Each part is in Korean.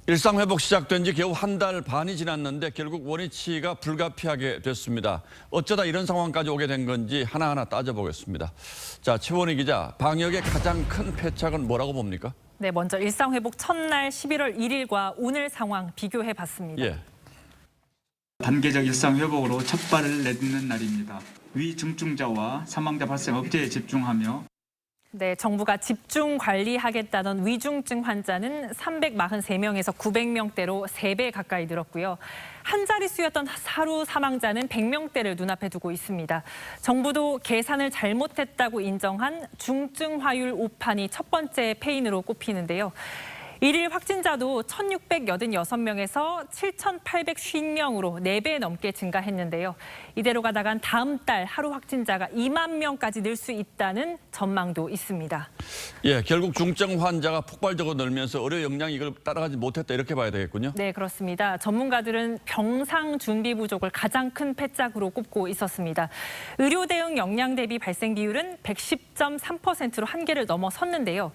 일상회복 시작된 지 겨우 한 달 반이 지났는데 결국 원위치가 불가피하게 됐습니다. 어쩌다 이런 상황까지 오게 된 건지 하나하나 따져보겠습니다. 자, 최원희 기자, 방역의 가장 큰 패착은 뭐라고 봅니까? 네, 먼저 일상회복 첫날 11월 1일과 오늘 상황 비교해봤습니다. 예. 단계적 일상회복으로 첫 발을 내딛는 날입니다. 위중증자와 사망자 발생 억제에 집중하며 네, 정부가 집중 관리하겠다던 위중증 환자는 343명에서 900명대로 3배 가까이 늘었고요. 한 자릿수였던 하루 사망자는 100명대를 눈앞에 두고 있습니다. 정부도 계산을 잘못했다고 인정한 중증화율 오판이 첫 번째 패인으로 꼽히는데요. 일일 확진자도 1,686명에서 7,850명으로 4배 넘게 증가했는데요. 이대로 가다간 다음 달 하루 확진자가 2만 명까지 늘 수 있다는 전망도 있습니다. 예, 결국 중증 환자가 폭발적으로 늘면서 의료 역량이 이걸 따라가지 못했다 이렇게 봐야 되겠군요. 네, 그렇습니다. 전문가들은 병상 준비 부족을 가장 큰 패착으로 꼽고 있었습니다. 의료 대응 역량 대비 발생 비율은 110.3%로 한계를 넘어섰는데요.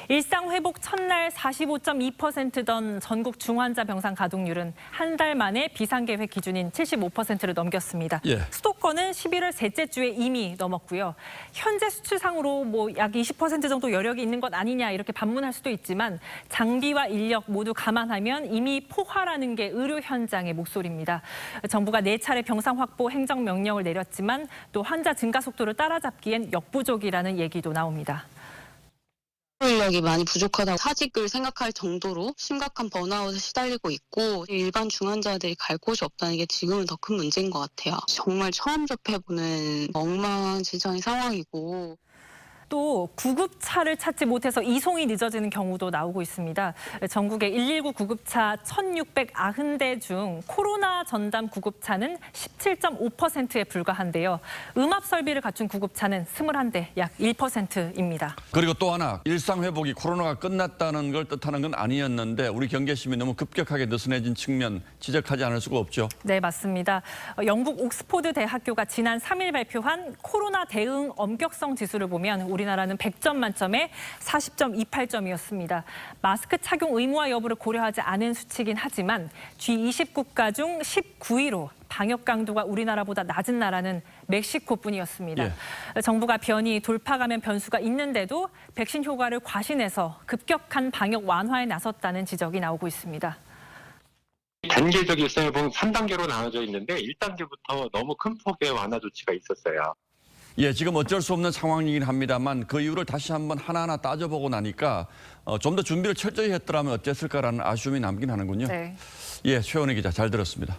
일상 회복 첫날 45.2%던 전국 중환자 병상 가동률은 한 달 만에 비상계획 기준인 75%를 넘겼습니다. 예. 수도권은 11월 셋째 주에 이미 넘었고요. 현재 수치상으로 약 20% 정도 여력이 있는 것 아니냐 이렇게 반문할 수도 있지만 장비와 인력 모두 감안하면 이미 포화라는 게 의료 현장의 목소리입니다. 정부가 4차례 병상 확보 행정명령을 내렸지만 또 환자 증가 속도를 따라잡기엔 역부족이라는 얘기도 나옵니다. 인력이 많이 부족하다고 사직을 생각할 정도로 심각한 번아웃에 시달리고 있고 일반 중환자들이 갈 곳이 없다는 게 지금은 더 큰 문제인 것 같아요. 정말 처음 접해보는 엉망진창의 상황이고 또 구급차를 찾지 못해서 이송이 늦어지는 경우도 나오고 있습니다. 전국의 119 구급차 1,690대 중 코로나 전담 구급차는 17.5%에 불과한데요. 음압 설비를 갖춘 구급차는 21대, 약 1%입니다. 그리고 또 하나, 일상회복이 코로나가 끝났다는 걸 뜻하는 건 아니었는데 우리 경계심이 너무 급격하게 느슨해진 측면 지적하지 않을 수가 없죠. 네, 맞습니다. 영국 옥스포드 대학교가 지난 3일 발표한 코로나 대응 엄격성 지수를 보면 우리나라는 100점 만점에 40.28점이었습니다. 마스크 착용 의무화 여부를 고려하지 않은 수치긴 하지만 G20 국가 중 19위로 방역 강도가 우리나라보다 낮은 나라는 멕시코뿐이었습니다. 예. 정부가 변이, 돌파 감염 변수가 있는데도 백신 효과를 과신해서 급격한 방역 완화에 나섰다는 지적이 나오고 있습니다. 단계적 일상회복은 3단계로 나눠져 있는데 1단계부터 너무 큰 폭의 완화 조치가 있었어요. 예, 지금 어쩔 수 없는 상황이긴 합니다만 그 이유를 다시 한번 하나하나 따져보고 나니까 좀 더 준비를 철저히 했더라면 어땠을까라는 아쉬움이 남긴 하는군요. 네. 예, 최원희 기자 잘 들었습니다.